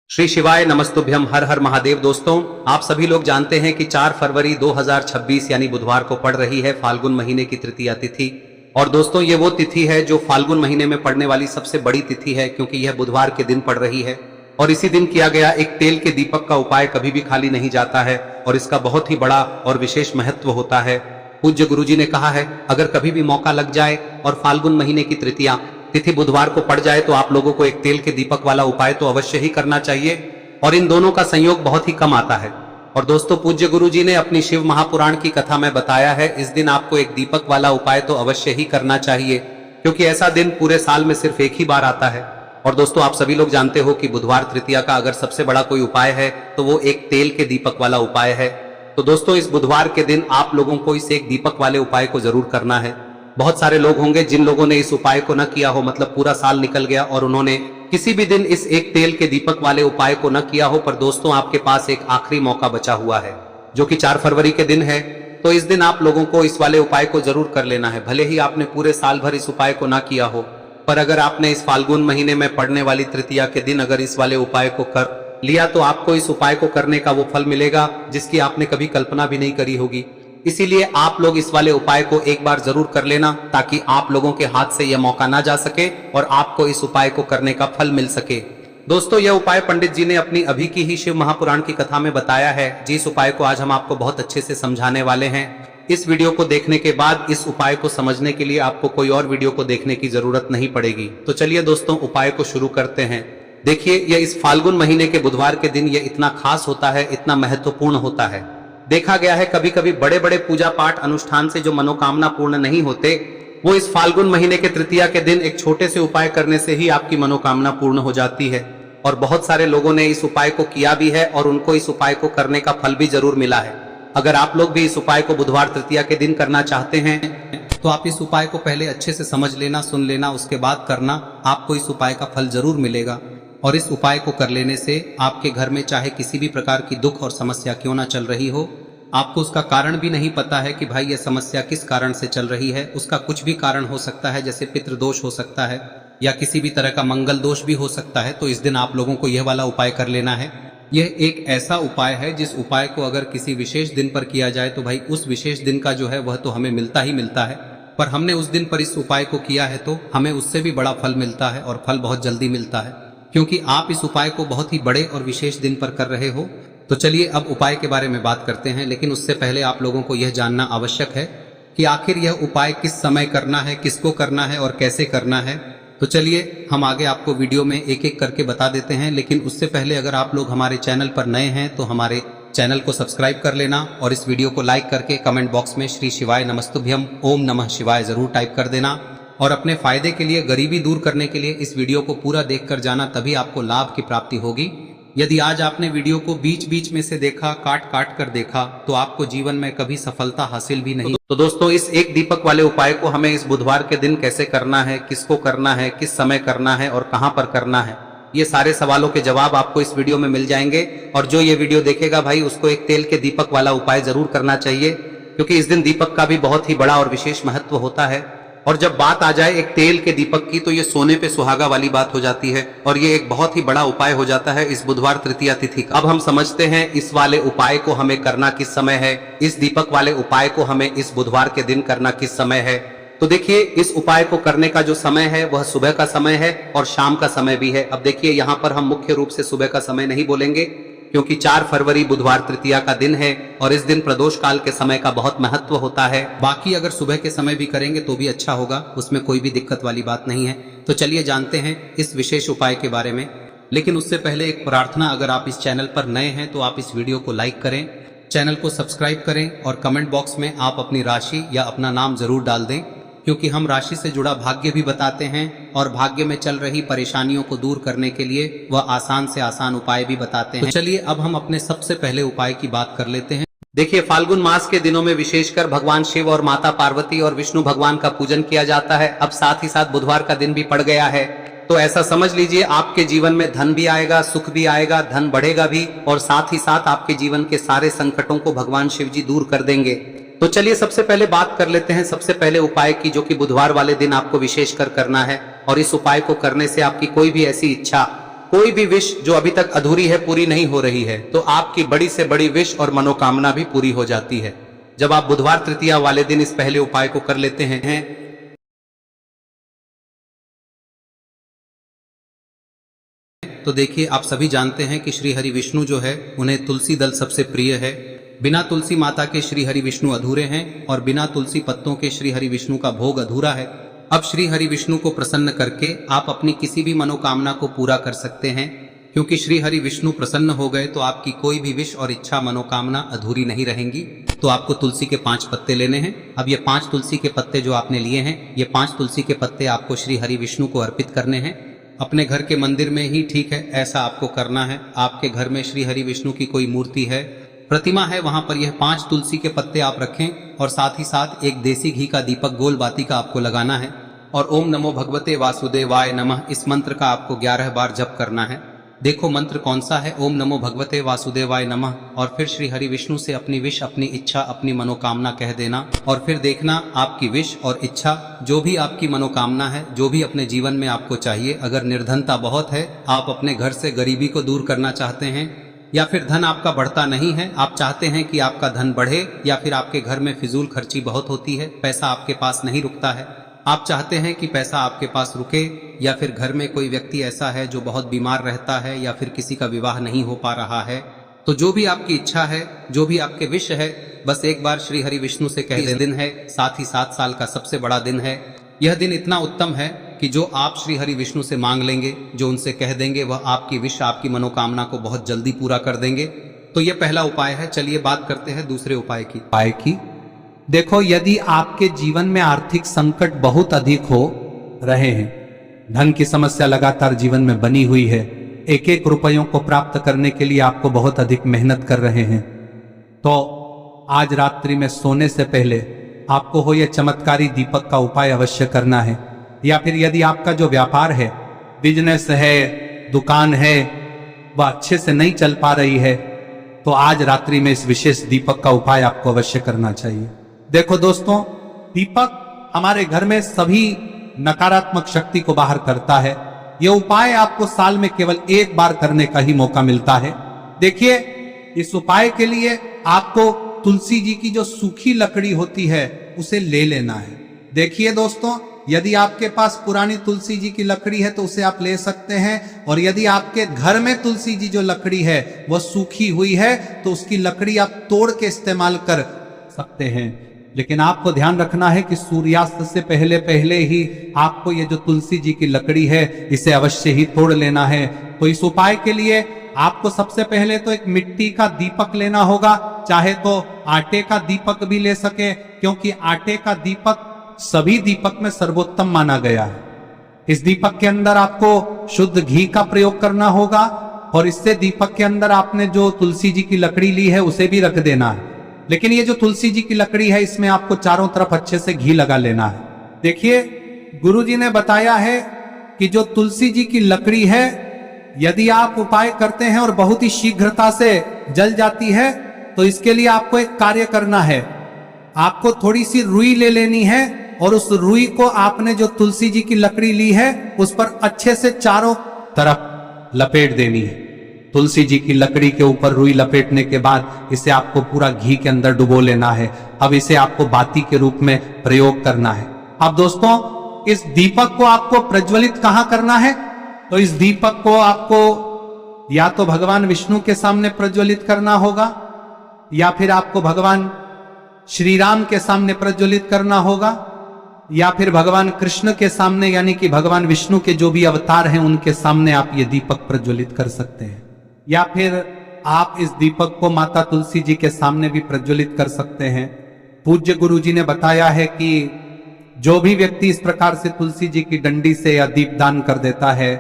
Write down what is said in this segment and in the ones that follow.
श्री शिवाय नमस्तुभ्यम हर हर महादेव। दोस्तों, आप सभी लोग जानते हैं कि 4 फरवरी 2026 यानी बुधवार को पड़ रही है फाल्गुन महीने की तृतीया तिथि। और दोस्तों, ये वो तिथि है जो फाल्गुन महीने में पड़ने वाली सबसे बड़ी तिथि है, क्योंकि यह बुधवार के दिन पड़ रही है। और इसी दिन किया गया एक तेल के दीपक का उपाय कभी भी खाली नहीं जाता है और इसका बहुत ही बड़ा और विशेष महत्व होता है। पूज्य गुरुजी ने कहा है, अगर कभी भी मौका लग जाए और फाल्गुन महीने की तृतीया तिथि बुधवार को पड़ जाए तो आप लोगों को एक तेल के दीपक वाला उपाय तो अवश्य ही करना चाहिए। और इन दोनों का संयोग बहुत ही कम आता है। और दोस्तों, पूज्य गुरुजी ने अपनी शिव महापुराण की कथा में बताया है, इस दिन आपको एक दीपक वाला उपाय तो अवश्य ही करना चाहिए, क्योंकि ऐसा दिन पूरे साल में सिर्फ एक ही बार आता है। और दोस्तों, आप सभी लोग जानते हो कि बुधवार तृतीया का अगर सबसे बड़ा कोई उपाय है तो वो एक तेल के दीपक वाला उपाय है। तो दोस्तों, इस बुधवार के दिन आप लोगों को इस एक दीपक वाले उपाय को जरूर करना है। बहुत सारे लोग होंगे जिन लोगों ने इस उपाय को न किया हो, मतलब पूरा साल निकल गया और उन्होंने किसी भी दिन इस एक तेल के दीपक वाले उपाय को न किया हो। पर दोस्तों, आपके पास एक आखिरी मौका बचा हुआ है, जो कि 4 फरवरी के दिन है। तो इस दिन आप लोगों को इस वाले उपाय को जरूर कर लेना है। भले ही आपने पूरे साल भर इस उपाय को ना किया हो, पर अगर आपने इस फाल्गुन महीने में पड़ने वाली तृतीया के दिन अगर इस वाले उपाय को कर लिया तो आपको इस उपाय को करने का वो फल मिलेगा जिसकी आपने कभी कल्पना भी नहीं करी होगी। इसीलिए आप लोग इस वाले उपाय को एक बार जरूर कर लेना, ताकि आप लोगों के हाथ से यह मौका ना जा सके और आपको इस उपाय को करने का फल मिल सके। दोस्तों, यह उपाय पंडित जी ने अपनी अभी की ही शिव महापुराण की कथा में बताया है, जिस उपाय को आज हम आपको बहुत अच्छे से समझाने वाले हैं। इस वीडियो को देखने के बाद इस उपाय को समझने के लिए आपको कोई और वीडियो को देखने की जरूरत नहीं पड़ेगी। तो चलिए दोस्तों, उपाय को शुरू करते हैं। देखिए, यह इस फाल्गुन महीने के बुधवार के दिन यह इतना खास होता है, इतना महत्वपूर्ण होता है। देखा गया है कभी कभी बड़े बड़े पूजा पाठ अनुष्ठान से जो मनोकामना पूर्ण नहीं होते, वो इस फाल्गुन महीने के तृतीया के दिन एक छोटे से उपाय करने से ही आपकी मनोकामना पूर्ण हो जाती है। और बहुत सारे लोगों ने इस उपाय को किया भी है और उनको इस उपाय को करने का फल भी जरूर मिला है। अगर आप लोग भी इस उपाय को बुधवार तृतीया के दिन करना चाहते हैं तो आप इस उपाय को पहले अच्छे से समझ लेना, सुन लेना, उसके बाद करना। आपको इस उपाय का फल जरूर मिलेगा। और इस उपाय को कर लेने से आपके घर में चाहे किसी भी प्रकार की दुख और समस्या क्यों ना चल रही हो, आपको उसका कारण भी नहीं पता है कि भाई यह समस्या किस कारण से चल रही है, उसका कुछ भी कारण हो सकता है, जैसे पितृदोष हो सकता है या किसी भी तरह का मंगल दोष भी हो सकता है। तो इस दिन आप लोगों को यह वाला उपाय कर लेना है। यह एक ऐसा उपाय है जिस उपाय को अगर किसी विशेष दिन पर किया जाए तो भाई उस विशेष दिन का जो है वह तो हमें मिलता ही मिलता है। पर हमने उस दिन पर इस उपाय को किया है तो हमें उससे भी बड़ा फल मिलता है, और फल बहुत जल्दी मिलता है, क्योंकि आप इस उपाय को बहुत ही बड़े और विशेष दिन पर कर रहे हो। तो चलिए अब उपाय के बारे में बात करते हैं, लेकिन उससे पहले आप लोगों को यह जानना आवश्यक है कि आखिर यह उपाय किस समय करना है, किसको करना है और कैसे करना है। तो चलिए हम आगे आपको वीडियो में एक एक करके बता देते हैं। लेकिन उससे पहले अगर आप लोग हमारे चैनल पर नए हैं तो हमारे चैनल को सब्सक्राइब कर लेना और इस वीडियो को लाइक करके कमेंट बॉक्स में श्री शिवाय नमस्तुभ्यम ओम नमः शिवाय जरूर टाइप कर देना। और अपने फायदे के लिए, गरीबी दूर करने के लिए इस वीडियो को पूरा देखकर जाना, तभी आपको लाभ की प्राप्ति होगी। यदि आज आपने वीडियो को बीच बीच में से देखा, काट काट कर देखा, तो आपको जीवन में कभी सफलता हासिल भी नहीं। तो दोस्तों, इस एक दीपक वाले उपाय को हमें इस बुधवार के दिन कैसे करना है, किसको करना है, किस समय करना है और कहां पर करना है, ये सारे सवालों के जवाब आपको इस वीडियो में मिल जाएंगे। और जो ये वीडियो देखेगा भाई, उसको एक तेल के दीपक वाला उपाय जरूर करना चाहिए, क्योंकि इस दिन दीपक का भी बहुत ही बड़ा और विशेष महत्व होता है। और जब बात आ जाए एक तेल के दीपक की, तो ये सोने पे सुहागा वाली बात हो जाती है और ये एक बहुत ही बड़ा उपाय हो जाता है इस बुधवार तृतीया तिथि का। अब हम समझते हैं इस वाले उपाय को हमें करना किस समय है, इस दीपक वाले उपाय को हमें इस बुधवार के दिन करना किस समय है। तो देखिए, इस उपाय को करने का जो समय है वह सुबह का समय है और शाम का समय भी है। अब देखिए, यहाँ पर हम मुख्य रूप से सुबह का समय नहीं बोलेंगे, क्योंकि 4 फरवरी बुधवार तृतीया का दिन है और इस दिन प्रदोष काल के समय का बहुत महत्व होता है। बाकी अगर सुबह के समय भी करेंगे तो भी अच्छा होगा, उसमें कोई भी दिक्कत वाली बात नहीं है। तो चलिए जानते हैं इस विशेष उपाय के बारे में। लेकिन उससे पहले एक प्रार्थना, अगर आप इस चैनल पर नए हैं तो आप इस वीडियो को लाइक करें, चैनल को सब्सक्राइब करें और कमेंट बॉक्स में आप अपनी राशि या अपना नाम जरूर डाल दें, क्योंकि हम राशि से जुड़ा भाग्य भी बताते हैं और भाग्य में चल रही परेशानियों को दूर करने के लिए वह आसान से आसान उपाय भी बताते हैं। तो चलिए अब हम अपने सबसे पहले उपाय की बात कर लेते हैं। देखिए, फाल्गुन मास के दिनों में विशेषकर भगवान शिव और माता पार्वती और विष्णु भगवान का पूजन किया जाता है। अब साथ ही साथ बुधवार का दिन भी पड़ गया है, तो ऐसा समझ लीजिए आपके जीवन में धन भी आएगा, सुख भी आएगा, धन बढ़ेगा भी, और साथ ही साथ आपके जीवन के सारे संकटों को भगवान शिव जी दूर कर देंगे। तो चलिए सबसे पहले बात कर लेते हैं सबसे पहले उपाय की, जो कि बुधवार वाले दिन आपको विशेषकर करना है। और इस उपाय को करने से आपकी कोई भी ऐसी इच्छा कोई भी विश जो अभी तक अधूरी है, पूरी नहीं हो रही है, तो आपकी बड़ी से बड़ी विश और मनोकामना भी पूरी हो जाती है जब आप बुधवार तृतीया वाले दिन इस पहले उपाय को कर लेते हैं। तो देखिए, आप सभी जानते हैं कि श्री हरि विष्णु जो है उन्हें तुलसी दल सबसे प्रिय है। बिना तुलसी माता के श्री हरि विष्णु अधूरे हैं और बिना तुलसी पत्तों के श्री हरि विष्णु का भोग अधूरा है। अब श्री हरि विष्णु को प्रसन्न करके आप अपनी किसी भी मनोकामना को पूरा कर सकते हैं, क्योंकि श्री हरि विष्णु प्रसन्न हो गए तो आपकी कोई भी विश और इच्छा मनोकामना अधूरी नहीं रहेंगी। तो आपको तुलसी के 5 पत्ते लेने हैं। अब ये 5 तुलसी के पत्ते जो आपने लिए हैं, ये 5 तुलसी के पत्ते आपको श्री हरि विष्णु को अर्पित करने हैं। अपने घर के मंदिर में ही ठीक है, ऐसा आपको करना है। आपके घर में श्री हरि विष्णु की कोई मूर्ति है, प्रतिमा है, वहां पर यह 5 तुलसी के पत्ते आप रखें और साथ ही साथ एक देसी घी का दीपक गोल बाती का आपको लगाना है और ओम नमो भगवते वासुदेवाय नमः इस मंत्र का आपको 11 बार जप करना है। देखो मंत्र कौन सा है, ओम नमो भगवते वासुदेवाय नमः, और फिर श्री हरि विष्णु से अपनी विश, अपनी इच्छा, अपनी मनोकामना कह देना और फिर देखना आपकी विश और इच्छा, जो भी आपकी मनोकामना है, जो भी अपने जीवन में आपको चाहिए। अगर निर्धनता बहुत है, आप अपने घर से गरीबी को दूर करना चाहते हैं, या फिर धन आपका बढ़ता नहीं है, आप चाहते हैं कि आपका धन बढ़े, या फिर आपके घर में फिजूल खर्ची बहुत होती है, पैसा आपके पास नहीं रुकता है, आप चाहते हैं कि पैसा आपके पास रुके, या फिर घर में कोई व्यक्ति ऐसा है जो बहुत बीमार रहता है, या फिर किसी का विवाह नहीं हो पा रहा है, तो जो भी आपकी इच्छा है, जो भी आपके विश है, बस एक बार श्री हरि विष्णु से कह दिन है। साथ ही 7 साल का सबसे बड़ा दिन है। यह दिन इतना उत्तम है कि जो आप श्री हरि विष्णु से मांग लेंगे, जो उनसे कह देंगे, वह आपकी विश, आपकी मनोकामना को बहुत जल्दी पूरा कर देंगे। तो यह पहला उपाय है। चलिए बात करते हैं दूसरे उपाय की। देखो, यदि आपके जीवन में आर्थिक संकट बहुत अधिक हो रहे हैं, धन की समस्या लगातार जीवन में बनी हुई है, एक एक रुपयों को प्राप्त करने के लिए आपको बहुत अधिक मेहनत कर रहे हैं, तो आज रात्रि में सोने से पहले आपको हो यह चमत्कारी दीपक का उपाय अवश्य करना है। या फिर यदि आपका जो व्यापार है, बिजनेस है, दुकान है, वह अच्छे से नहीं चल पा रही है, तो आज रात्रि में इस विशेष दीपक का उपाय आपको अवश्य करना चाहिए। देखो दोस्तों, दीपक हमारे घर में सभी नकारात्मक शक्ति को बाहर करता है। यह उपाय आपको साल में केवल 1 बार करने का ही मौका मिलता है। देखिए, इस उपाय के लिए आपको तुलसी जी की जो सूखी लकड़ी होती है उसे ले लेना है। देखिए दोस्तों, यदि आपके पास पुरानी तुलसी जी की लकड़ी है तो उसे आप ले सकते हैं, और यदि आपके घर में तुलसी जी जो लकड़ी है वह सूखी हुई है तो उसकी लकड़ी आप तोड़ के इस्तेमाल कर सकते हैं। लेकिन आपको ध्यान रखना है कि सूर्यास्त से पहले पहले ही आपको ये जो तुलसी जी की लकड़ी है इसे अवश्य ही तोड़ लेना है। तो इस उपाय के लिए आपको सबसे पहले तो एक मिट्टी का दीपक लेना होगा, चाहे तो आटे का दीपक भी ले सके, क्योंकि आटे का दीपक सभी दीपक में सर्वोत्तम माना गया है। इस दीपक के अंदर आपको शुद्ध घी का प्रयोग करना होगा, और इससे दीपक के अंदर आपने जो तुलसी जी की लकड़ी ली है उसे भी रख देना है। लेकिन ये जो तुलसी जी की लकड़ी है, इसमें आपको चारों तरफ अच्छे से घी लगा लेना है। देखिए, गुरुजी ने बताया है कि जो तुलसी जी की लकड़ी है, यदि आप उपाय करते हैं और बहुत ही शीघ्रता से जल जाती है, तो इसके लिए आपको एक कार्य करना है। आपको थोड़ी सी रुई ले लेनी है और उस रुई को आपने जो तुलसी जी की लकड़ी ली है उस पर अच्छे से चारों तरफ लपेट देनी है। तुलसी जी की लकड़ी के ऊपर रुई लपेटने के बाद इसे आपको पूरा घी के अंदर डुबो लेना है। अब इसे आपको बाती के रूप में प्रयोग करना है। अब दोस्तों, इस दीपक को आपको प्रज्वलित कहां करना है? तो इस दीपक को आपको या तो भगवान विष्णु के सामने प्रज्वलित करना होगा, या फिर आपको भगवान श्री राम के सामने प्रज्वलित करना होगा, या फिर भगवान कृष्ण के सामने, यानी कि भगवान विष्णु के जो भी अवतार हैं उनके सामने आप ये दीपक प्रज्वलित कर सकते हैं। या फिर आप इस दीपक को माता तुलसी जी के सामने भी प्रज्वलित कर सकते हैं। पूज्य गुरु जी ने बताया है कि जो भी व्यक्ति इस प्रकार से तुलसी जी की डंडी से या दीपदान कर देता है,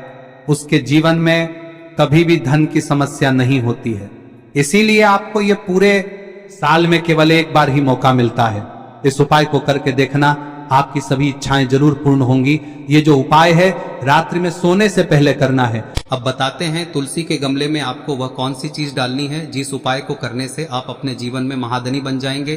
उसके जीवन में कभी भी धन की समस्या नहीं होती है। इसीलिए आपको ये पूरे साल में केवल 1 बार ही मौका मिलता है। इस उपाय को करके देखना, आपकी सभी इच्छाएं जरूर पूर्ण होंगी। ये जो उपाय है रात्रि में सोने से पहले करना है। अब बताते हैं तुलसी के गमले में आपको वह कौन सी चीज डालनी है जिस उपाय को करने से आप अपने जीवन में महाधनी बन जाएंगे।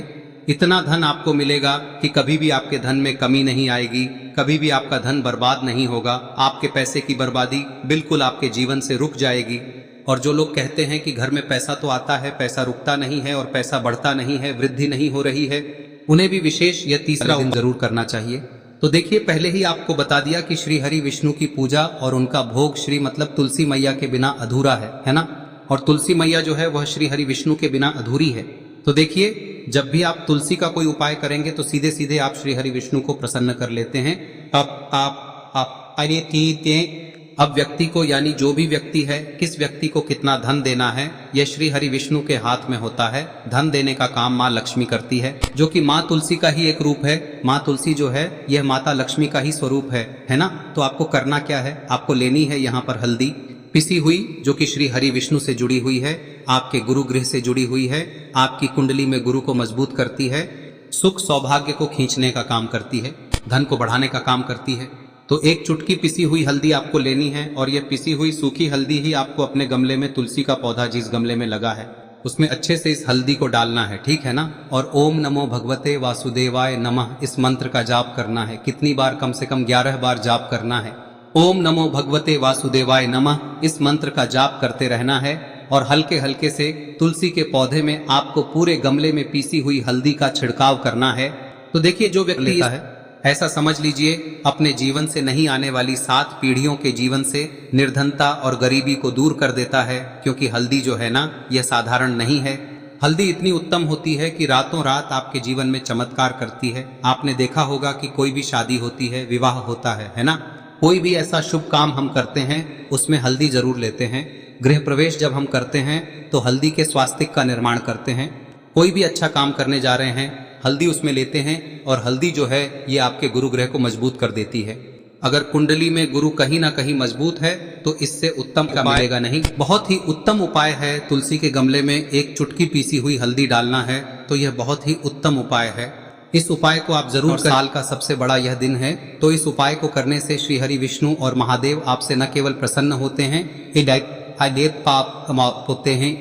इतना धन आपको मिलेगा कि कभी भी आपके धन में कमी नहीं आएगी, कभी भी आपका धन बर्बाद नहीं होगा। आपके पैसे की बर्बादी बिल्कुल आपके जीवन से रुक जाएगी। और जो लोग कहते हैं कि घर में पैसा तो आता है, पैसा रुकता नहीं है और पैसा बढ़ता नहीं है, वृद्धि नहीं हो रही है, उन्हें भी विशेष यह तीसरा दिन जरूर करना चाहिए। तो देखिए, पहले ही आपको बता दिया कि श्री हरि विष्णु की पूजा और उनका भोग श्री मतलब तुलसी मैया के बिना अधूरा है ना। और तुलसी मैया जो है वह श्री हरि विष्णु के बिना अधूरी है। तो देखिए, जब भी आप तुलसी का कोई उपाय करेंगे तो सीधे सीधे आप श्री हरि विष्णु को प्रसन्न कर लेते हैं। अब व्यक्ति को, यानी जो भी व्यक्ति है, किस व्यक्ति को कितना धन देना है, यह श्री हरि विष्णु के हाथ में होता है। धन देने का काम माँ लक्ष्मी करती है, जो कि माँ तुलसी का ही एक रूप है। माँ तुलसी जो है यह माता लक्ष्मी का ही स्वरूप है ना। तो आपको करना क्या है, आपको लेनी है यहाँ पर हल्दी पिसी हुई, जो कि श्री हरि विष्णु से जुड़ी हुई है, आपके गुरु गृह से जुड़ी हुई है, आपकी कुंडली में गुरु को मजबूत करती है, सुख सौभाग्य को खींचने का काम करती है, धन को बढ़ाने का काम करती है। तो एक चुटकी पिसी हुई हल्दी आपको लेनी है और यह पिसी हुई सूखी हल्दी ही आपको अपने गमले में, तुलसी का पौधा जिस गमले में लगा है उसमें अच्छे से इस हल्दी को डालना है, ठीक है ना। और ओम नमो भगवते वासुदेवाय नमः इस मंत्र का जाप करना है। कितनी बार? कम से कम 11 बार जाप करना है। ओम नमो भगवते वासुदेवाय नमः इस मंत्र का जाप करते रहना है और हल्के हल्के से तुलसी के पौधे में आपको पूरे गमले में पीसी हुई हल्दी का छिड़काव करना है। तो देखिए, जो व्यक्ति लेता है, ऐसा समझ लीजिए अपने जीवन से नहीं आने वाली 7 पीढ़ियों के जीवन से निर्धनता और गरीबी को दूर कर देता है। क्योंकि हल्दी जो है ना, यह साधारण नहीं है। हल्दी इतनी उत्तम होती है कि रातों रात आपके जीवन में चमत्कार करती है। आपने देखा होगा कि कोई भी शादी होती है, विवाह होता है ना, कोई भी ऐसा शुभ काम हम करते हैं उसमें हल्दी जरूर लेते हैं। गृह प्रवेश जब हम करते हैं तो हल्दी के स्वास्तिक का निर्माण करते हैं। कोई भी अच्छा काम करने जा रहे हैं, हल्दी उसमें लेते हैं और हल्दी जो है ये आपके गुरु ग्रह को मजबूत कर देती है। अगर कुंडली में गुरु कहीं ना कहीं मजबूत है तो इससे उत्तम का मिलेगा नहीं। बहुत ही उत्तम उपाय है, तुलसी के गमले में एक चुटकी पीसी हुई हल्दी डालना है, तो यह बहुत ही उत्तम उपाय है। इस उपाय को आप जरूर करें। साल का सबसे बड़ा यह दिन है, तो इस उपाय को करने से श्री हरि विष्णु और महादेव आपसे न केवल प्रसन्न होते हैं, पाप होते हैं,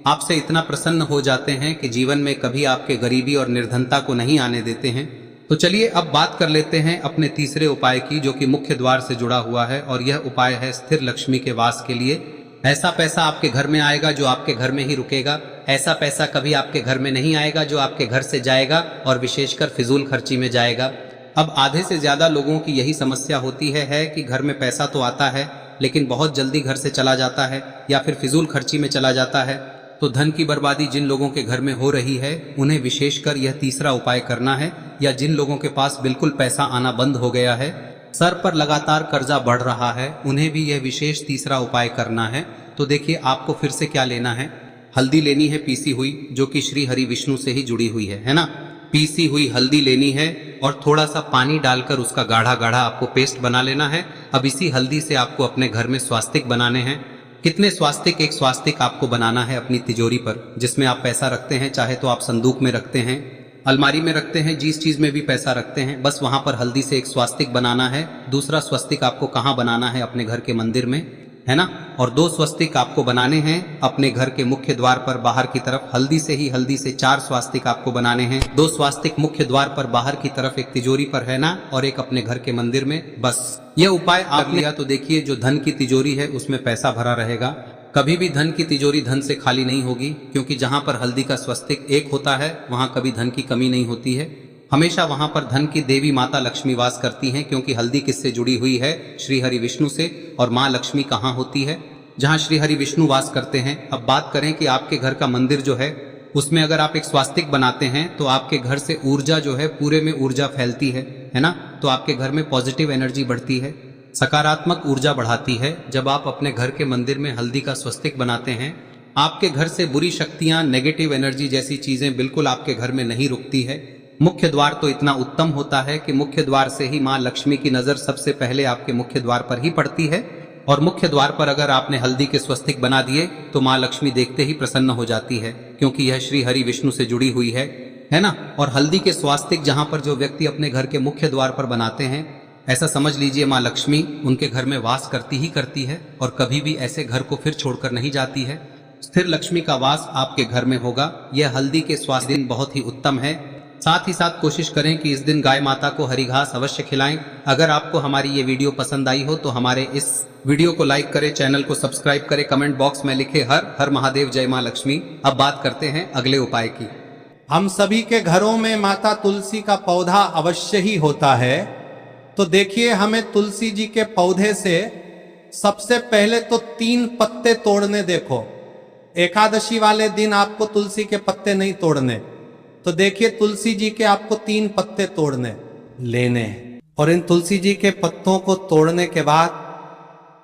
आपसे इतना प्रसन्न हो जाते हैं कि जीवन में कभी आपके गरीबी और निर्धनता को नहीं आने देते हैं। तो चलिए अब बात कर लेते हैं अपने तीसरे उपाय की, जो कि मुख्य द्वार से जुड़ा हुआ है। और यह उपाय है स्थिर लक्ष्मी के वास के लिए। ऐसा पैसा आपके घर में आएगा जो आपके घर में ही रुकेगा। ऐसा पैसा कभी आपके घर में नहीं आएगा जो आपके घर से जाएगा और विशेषकर फिजूल खर्ची में जाएगा। अब आधे से ज्यादा लोगों की यही समस्या होती है कि घर में पैसा तो आता है लेकिन बहुत जल्दी घर से चला जाता है या फिर फिजूल खर्ची में चला जाता है। तो धन की बर्बादी जिन लोगों के घर में हो रही है उन्हें विशेषकर यह तीसरा उपाय करना है। या जिन लोगों के पास बिल्कुल पैसा आना बंद हो गया है, सर पर लगातार कर्जा बढ़ रहा है, उन्हें भी यह विशेष तीसरा उपाय करना है। तो देखिए, आपको फिर से क्या लेना है, हल्दी लेनी है पीसी हुई, जो कि श्री हरि विष्णु से ही जुड़ी हुई है ना। पीसी हुई हल्दी लेनी है और थोड़ा सा पानी डालकर उसका गाढ़ा गाढ़ा आपको पेस्ट बना लेना है। अब इसी हल्दी से आपको अपने घर में स्वास्तिक बनाने हैं। कितने स्वास्तिक? एक स्वास्तिक आपको बनाना है अपनी तिजोरी पर, जिसमें आप पैसा रखते हैं। चाहे तो आप संदूक में रखते हैं, अलमारी में रखते हैं, जिस चीज में भी पैसा रखते हैं, बस वहां पर हल्दी से एक स्वास्तिक बनाना है। दूसरा स्वस्तिक आपको कहाँ बनाना है? अपने घर के मंदिर में, है ना। और 2 स्वस्तिक आपको बनाने हैं अपने घर के मुख्य द्वार पर बाहर की तरफ। हल्दी से 4 स्वास्तिक आपको बनाने हैं। 2 स्वास्तिक मुख्य द्वार पर बाहर की तरफ, एक तिजोरी पर, है ना, और एक अपने घर के मंदिर में। बस यह उपाय आप लिया तो देखिए, जो धन की तिजोरी है उसमें पैसा भरा रहेगा। कभी भी धन की तिजोरी धन से खाली नहीं होगी, क्योंकि जहां पर हल्दी का स्वस्तिक एक होता है वहां कभी धन की कमी नहीं होती है। हमेशा वहां पर धन की देवी माता लक्ष्मी वास करती हैं, क्योंकि हल्दी किससे जुड़ी हुई है? श्री हरि विष्णु से। और माँ लक्ष्मी कहाँ होती है? जहाँ श्री हरि विष्णु वास करते हैं। अब बात करें कि आपके घर का मंदिर जो है उसमें अगर आप एक स्वास्तिक बनाते हैं तो आपके घर से ऊर्जा जो है, पूरे में ऊर्जा फैलती है ना। तो आपके घर में पॉजिटिव एनर्जी बढ़ती है, सकारात्मक ऊर्जा बढ़ाती है। जब आप अपने घर के मंदिर में हल्दी का स्वस्तिक बनाते हैं, आपके घर से बुरी शक्तियां, नेगेटिव एनर्जी जैसी चीजें बिल्कुल आपके घर में नहीं रुकती है। मुख्य द्वार तो इतना उत्तम होता है कि मुख्य द्वार से ही माँ लक्ष्मी की नजर सबसे पहले आपके मुख्य द्वार पर ही पड़ती है। और मुख्य द्वार पर अगर आपने हल्दी के स्वस्तिक बना दिए तो माँ लक्ष्मी देखते ही प्रसन्न हो जाती है, क्योंकि यह श्री हरि विष्णु से जुड़ी हुई है ना। और हल्दी के स्वास्तिक जहां पर जो व्यक्ति अपने घर के मुख्य द्वार पर बनाते हैं, ऐसा समझ लीजिए माँ लक्ष्मी उनके घर में वास करती ही करती है और कभी भी ऐसे घर को फिर छोड़कर नहीं जाती है। स्थिर लक्ष्मी का वास आपके घर में होगा। यह हल्दी के स्वास्थ्य दिन बहुत ही उत्तम है। साथ ही साथ कोशिश करें कि इस दिन गाय माता को हरी घास अवश्य खिलाएं। अगर आपको हमारी ये वीडियो पसंद आई हो तो हमारे इस वीडियो को लाइक करें, चैनल को सब्सक्राइब करें, कमेंट बॉक्स में लिखे हर हर महादेव, जय मां लक्ष्मी। अब बात करते हैं अगले उपाय की। हम सभी के घरों में माता तुलसी का पौधा अवश्य ही होता है। तो देखिए, हमें तुलसी जी के पौधे से सबसे पहले तो 3 पत्ते तोड़ने। देखो, एकादशी वाले दिन आपको तुलसी के पत्ते नहीं तोड़ने। तो देखिए, तुलसी जी के आपको 3 पत्ते तोड़ने लेने हैं। और इन तुलसी जी के पत्तों को तोड़ने के बाद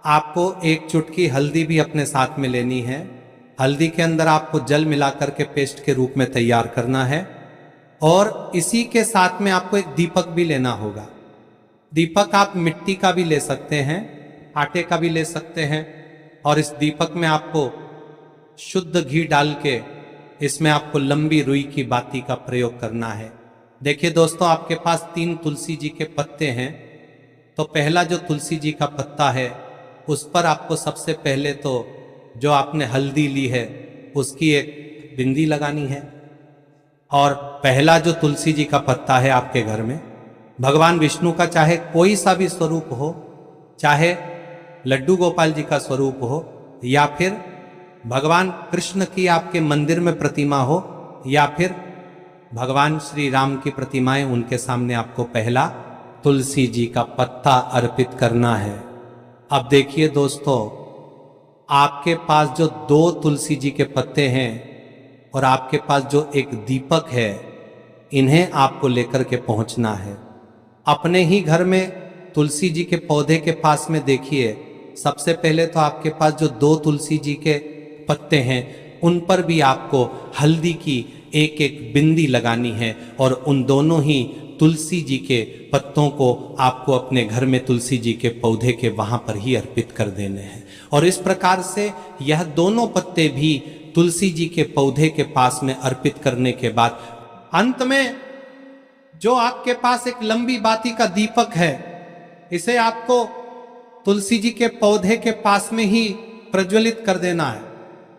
आपको 1 चुटकी हल्दी भी अपने साथ में लेनी है। हल्दी के अंदर आपको जल मिलाकर के पेस्ट के रूप में तैयार करना है। और इसी के साथ में आपको एक दीपक भी लेना होगा। दीपक आप मिट्टी का भी ले सकते हैं, आटे का भी ले सकते हैं। और इस दीपक में आपको शुद्ध घी डाल के इसमें आपको लंबी रुई की बाती का प्रयोग करना है। देखिए दोस्तों, आपके पास 3 तुलसी जी के पत्ते हैं। तो पहला जो तुलसी जी का पत्ता है उस पर आपको सबसे पहले तो जो आपने हल्दी ली है उसकी एक बिंदी लगानी है। और पहला जो तुलसी जी का पत्ता है आपके घर में, भगवान विष्णु का चाहे कोई सा भी स्वरूप हो, चाहे लड्डू गोपाल जी का स्वरूप हो, या फिर भगवान कृष्ण की आपके मंदिर में प्रतिमा हो, या फिर भगवान श्री राम की प्रतिमाएं, उनके सामने आपको पहला तुलसी जी का पत्ता अर्पित करना है। अब देखिए दोस्तों, आपके पास जो 2 तुलसी जी के पत्ते हैं और आपके पास जो एक दीपक है, इन्हें आपको लेकर के पहुंचना है। अपने ही घर में तुलसी जी के पौधे के पास में देखिए, सबसे पहले तो आपके पास जो 2 तुलसी जी के पत्ते हैं उन पर भी आपको हल्दी की एक एक बिंदी लगानी है। और उन दोनों ही तुलसी जी के पत्तों को आपको अपने घर में तुलसी जी के पौधे के वहां पर ही अर्पित कर देने हैं। और इस प्रकार से यह दोनों पत्ते भी तुलसी जी के पौधे के पास में अर्पित करने के बाद अंत में जो आपके पास एक लंबी बाती का दीपक है, इसे आपको तुलसी जी के पौधे के पास में ही प्रज्वलित कर देना है।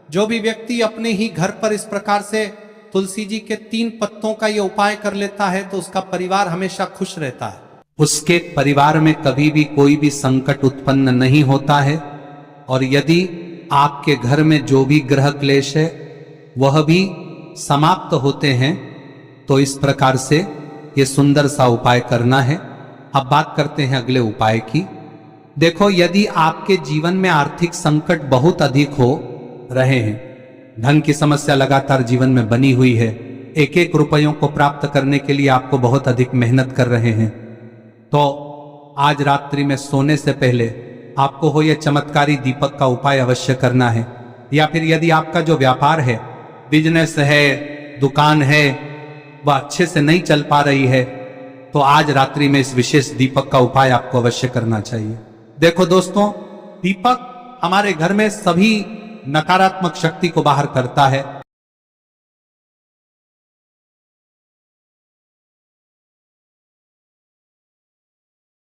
जो भी व्यक्ति अपने ही घर पर इस प्रकार से तुलसी जी के 3 पत्तों का यह उपाय कर लेता है तो उसका परिवार हमेशा खुश रहता है। उसके परिवार में कभी भी कोई भी संकट उत्पन्न नहीं होता है। और यदि आपके घर में जो भी ग्रह क्लेश है वह भी समाप्त होते हैं। तो इस प्रकार से ये सुंदर सा उपाय करना है। अब बात करते हैं अगले उपाय की। देखो, यदि आपके जीवन में आर्थिक संकट बहुत अधिक हो रहे हैं, धन की समस्या लगातार जीवन में बनी हुई है, एक एक रुपयों को प्राप्त करने के लिए आपको बहुत अधिक मेहनत कर रहे हैं, तो आज रात्रि में सोने से पहले आपको हो यह चमत्कारी दीपक का उपाय अवश्य करना है। या फिर यदि आपका जो व्यापार है, बिजनेस है, दुकान है, वह अच्छे से नहीं चल पा रही है, तो आज रात्रि में इस विशेष दीपक का उपाय आपको अवश्य करना चाहिए। देखो दोस्तों, दीपक हमारे घर में सभी नकारात्मक शक्ति को बाहर करता है।